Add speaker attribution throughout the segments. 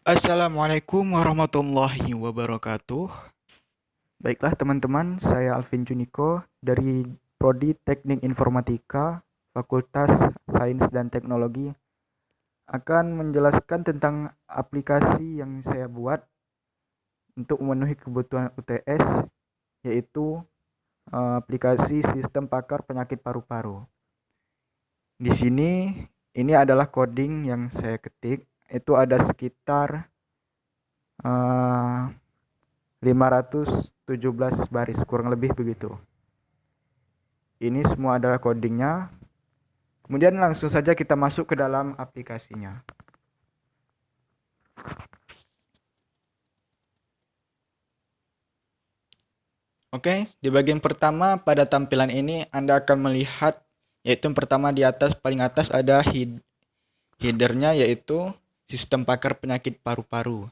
Speaker 1: Assalamualaikum warahmatullahi wabarakatuh. Baiklah teman-teman, saya Alvin Juniko dari Prodi Teknik Informatika, Fakultas Sains dan Teknologi akan menjelaskan tentang aplikasi yang saya buat untuk memenuhi kebutuhan UTS, yaitu aplikasi Sistem Pakar Penyakit Paru-Paru. Di sini ini adalah coding yang saya ketik, itu ada sekitar 517 baris, kurang lebih begitu. Ini semua adalah codingnya. Kemudian langsung saja kita masuk ke dalam aplikasinya. Oke, di bagian pertama pada tampilan ini Anda akan melihat, yaitu yang pertama di atas, paling atas ada headernya, yaitu Sistem Pakar Penyakit Paru-Paru.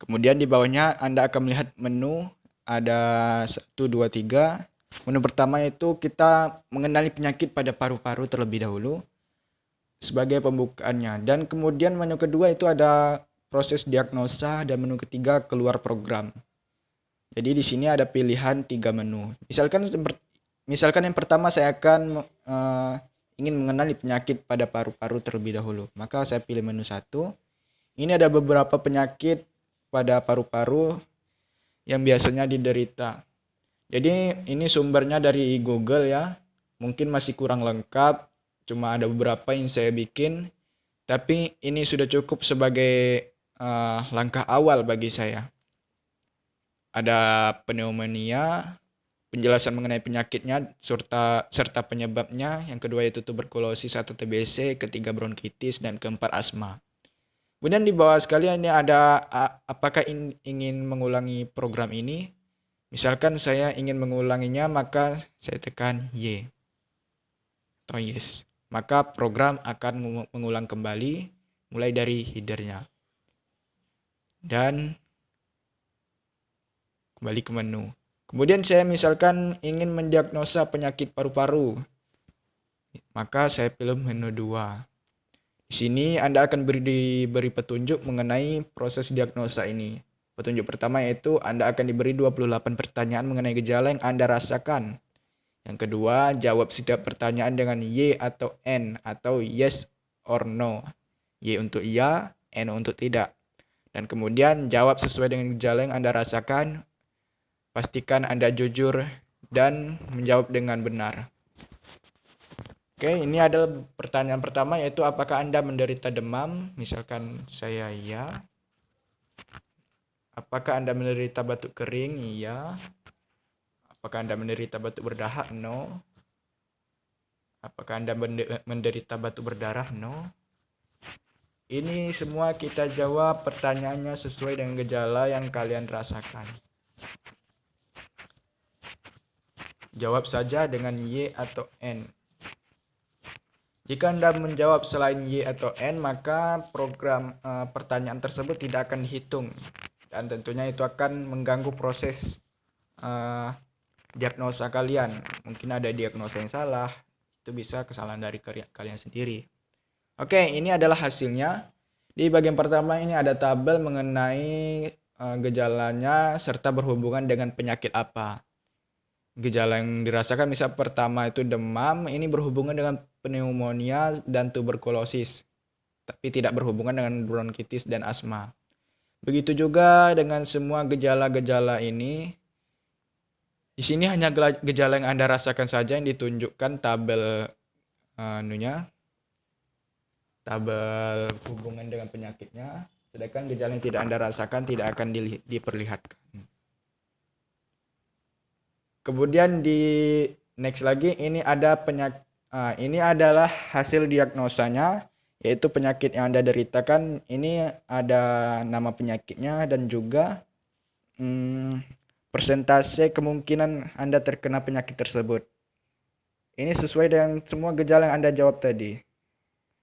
Speaker 1: Kemudian di bawahnya Anda akan melihat menu, ada 1, 2, 3. Menu pertama yaitu kita mengenali penyakit pada paru-paru terlebih dahulu sebagai pembukaannya. Dan kemudian menu kedua itu ada proses diagnosa, dan menu ketiga keluar program. Jadi di sini ada pilihan 3 menu. Misalkan yang pertama saya akan ingin mengenali penyakit pada paru-paru terlebih dahulu. Maka saya pilih menu 1. Ini ada beberapa penyakit pada paru-paru yang biasanya diderita. Jadi ini sumbernya dari Google ya. Mungkin masih kurang lengkap, cuma ada beberapa yang saya bikin. Tapi ini sudah cukup sebagai langkah awal bagi saya. Ada pneumonia, penjelasan mengenai penyakitnya serta penyebabnya. Yang kedua yaitu tuberkulosis atau TBC, ketiga bronkitis, dan keempat asma. Kemudian di bawah sekalian ini ada apakah ingin mengulangi program ini. Misalkan saya ingin mengulanginya, maka saya tekan Y atau yes. Maka program akan mengulang kembali mulai dari headernya. Dan kembali ke menu. Kemudian saya misalkan ingin mendiagnosa penyakit paru-paru. Maka saya pilih menu 2. Di sini Anda akan diberi petunjuk mengenai proses diagnosa ini. Petunjuk pertama yaitu Anda akan diberi 28 pertanyaan mengenai gejala yang Anda rasakan. Yang kedua, jawab setiap pertanyaan dengan Y atau N atau yes or no. Y untuk iya, N untuk tidak. Dan kemudian jawab sesuai dengan gejala yang Anda rasakan. Pastikan Anda jujur dan menjawab dengan benar. Oke, ini adalah pertanyaan pertama yaitu apakah Anda menderita demam? Misalkan saya iya. Apakah Anda menderita batuk kering? Iya. Apakah Anda menderita batuk berdahak? No. Apakah Anda menderita batuk berdarah? No. Ini semua kita jawab pertanyaannya sesuai dengan gejala yang kalian rasakan. Jawab saja dengan Y atau N. Jika Anda menjawab selain Y atau N, maka program pertanyaan tersebut tidak akan dihitung. Dan tentunya itu akan mengganggu proses diagnosa kalian. Mungkin ada diagnosa yang salah, itu bisa kesalahan dari kalian sendiri. Oke, ini adalah hasilnya. Di bagian pertama ini ada tabel mengenai gejalanya serta berhubungan dengan penyakit apa. Gejala yang dirasakan misal pertama itu demam, ini berhubungan dengan pneumonia dan tuberkulosis, tapi tidak berhubungan dengan bronkitis dan asma. Begitu juga dengan semua gejala-gejala ini. Di sini hanya gejala yang Anda rasakan saja yang ditunjukkan tabel tabel hubungan dengan penyakitnya, sedangkan gejala yang tidak Anda rasakan tidak akan diperlihatkan. Kemudian di next lagi ini ada ini adalah hasil diagnosanya, yaitu penyakit yang Anda deritakan. Ini ada nama penyakitnya dan juga persentase kemungkinan Anda terkena penyakit tersebut. Ini sesuai dengan semua gejala yang Anda jawab tadi.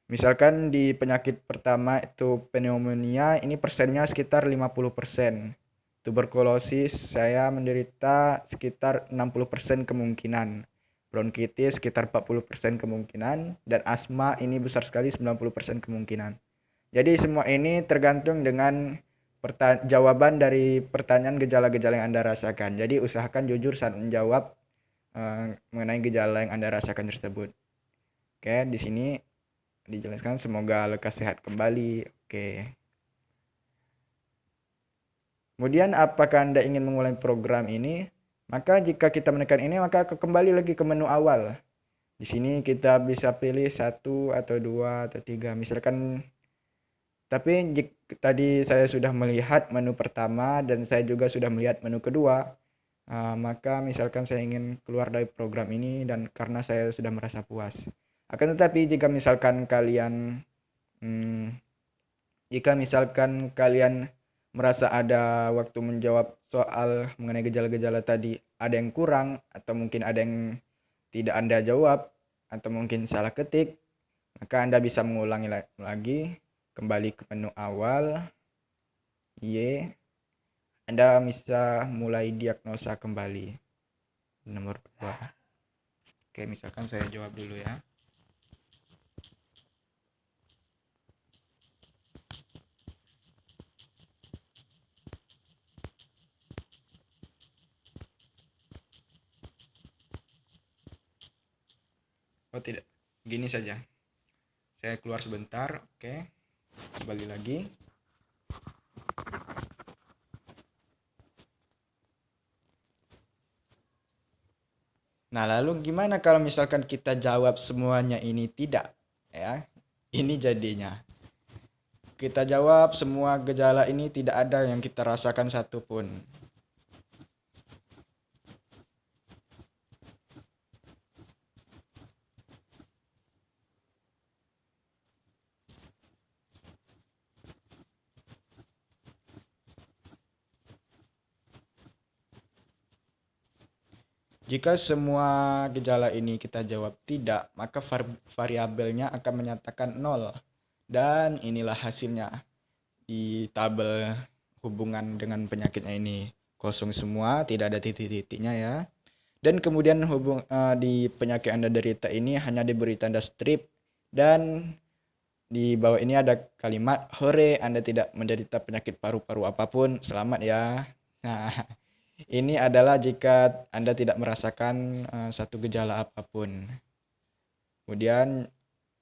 Speaker 1: Misalkan di penyakit pertama itu pneumonia, ini persennya sekitar 50%. Tuberkulosis saya menderita sekitar 60% kemungkinan. Bronkitis sekitar 40% kemungkinan. Dan asma ini besar sekali 90% kemungkinan. Jadi semua ini tergantung dengan jawaban dari pertanyaan gejala-gejala yang Anda rasakan. Jadi usahakan jujur saat menjawab mengenai gejala yang Anda rasakan tersebut. Oke, di sini dijelaskan semoga lekas sehat kembali. Oke. Kemudian apakah Anda ingin mengulangi program ini? Maka jika kita menekan ini maka kembali lagi ke menu awal. Di sini kita bisa pilih 1 atau 2 atau 3 misalkan. Tapi tadi saya sudah melihat menu pertama dan saya juga sudah melihat menu kedua. Maka misalkan saya ingin keluar dari program ini dan karena saya sudah merasa puas. Akan tetapi jika misalkan kalian merasa ada waktu menjawab soal mengenai gejala-gejala tadi ada yang kurang atau mungkin ada yang tidak Anda jawab atau mungkin salah ketik, maka Anda bisa mengulangi lagi, kembali ke menu awal. Anda bisa mulai diagnosa kembali. Nomor 2. Oke, misalkan saya jawab dulu ya. Oh tidak, gini saja. Saya keluar sebentar, oke. Kembali lagi. Nah, lalu gimana kalau misalkan kita jawab semuanya ini tidak? Ya, ini jadinya. Kita jawab semua gejala ini tidak ada yang kita rasakan satupun. Jika semua gejala ini kita jawab tidak, maka variabelnya akan menyatakan 0. Dan inilah hasilnya. Di tabel hubungan dengan penyakitnya ini kosong semua, tidak ada titik-titiknya ya. Dan kemudian di penyakit Anda derita ini hanya diberi tanda strip dan di bawah ini ada kalimat hore, Anda tidak menderita penyakit paru-paru apapun, selamat ya. Nah, ini adalah jika Anda tidak merasakan satu gejala apapun. Kemudian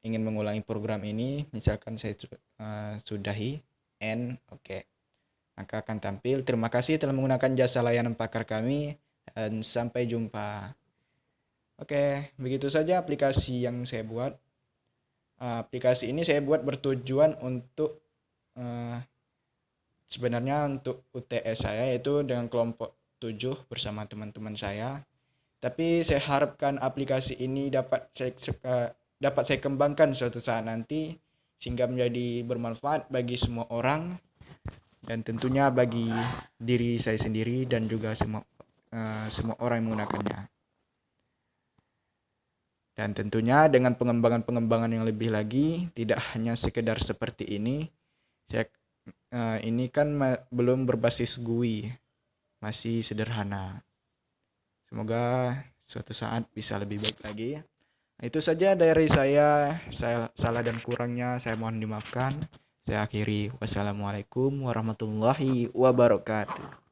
Speaker 1: ingin mengulangi program ini, misalkan saya sudahi end, oke. Maka akan tampil, terima kasih telah menggunakan jasa layanan pakar kami dan sampai jumpa. Oke, begitu saja aplikasi yang saya buat. Aplikasi ini saya buat bertujuan untuk sebenarnya untuk UTS saya, yaitu dengan kelompok 7 bersama teman-teman saya. Tapi saya harapkan aplikasi ini dapat saya kembangkan suatu saat nanti sehingga menjadi bermanfaat bagi semua orang dan tentunya bagi diri saya sendiri dan juga semua orang yang menggunakannya. Dan tentunya dengan pengembangan-pengembangan yang lebih lagi, tidak hanya sekedar seperti ini. Ini kan belum berbasis GUI, masih sederhana. Semoga suatu saat bisa lebih baik lagi. Itu saja dari saya salah dan kurangnya saya mohon dimaafkan. Saya akhiri. Wassalamualaikum warahmatullahi wabarakatuh.